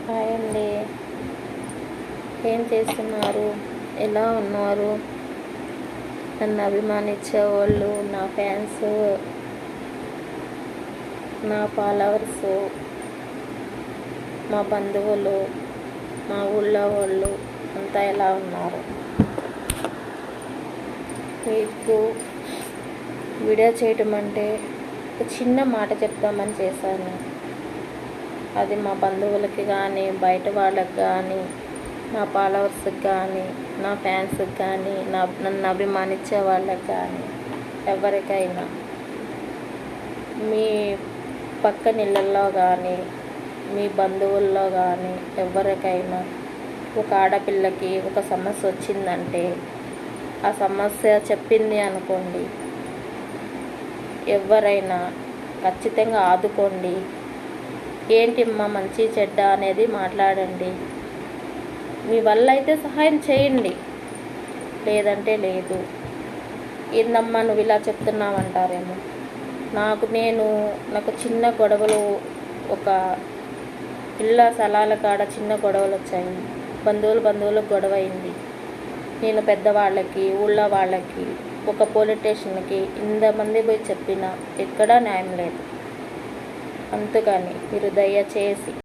Hi అండి. ఏం చేస్తున్నారు? ఎలా ఉన్నారు? నన్ను అభిమానించే వాళ్ళు, నా ఫ్యాన్స్, నా ఫాలోవర్స్, మా బంధువులు, మా ఊళ్ళో వాళ్ళు అంతా ఎలా ఉన్నారు? మీకు వీడియో చేయటం అంటే ఒక చిన్న మాట చెప్తామని చేశాను. అది మా బంధువులకి కానీ, బయట వాళ్ళకి కానీ, నా ఫాలోవర్స్కి కానీ, నా ఫ్యాన్స్కి కానీ, నన్ను అభిమానించే వాళ్ళకి కానీ, ఎవరికైనా మీ పక్కన ఇళ్ళల్లో కానీ, మీ బంధువుల్లో కానీ ఎవరికైనా ఒక ఆడపిల్లకి ఒక సమస్య వచ్చిందంటే, ఆ సమస్య చెప్పింది అనుకోండి, ఎవరైనా ఖచ్చితంగా ఆదుకోండి. ఏంటిమ్మా మంచి చెడ్డ అనేది మాట్లాడండి. మీ వల్ల అయితే సహాయం చేయండి, లేదంటే లేదు. ఏందమ్మా నువ్వు ఇలా చెప్తున్నావంటారేమో. నాకు చిన్న గొడవలు, ఒక ఇళ్ళ స్థలాల కాడ చిన్న గొడవలు వచ్చాయి. బంధువులకు గొడవ అయింది. నేను పెద్దవాళ్ళకి, ఊళ్ళో వాళ్ళకి, ఒక పోలీస్ స్టేషన్కి ఇంతమంది పోయి చెప్పినా ఎక్కడా న్యాయం లేదు. అందుకని మీరు దయచేసి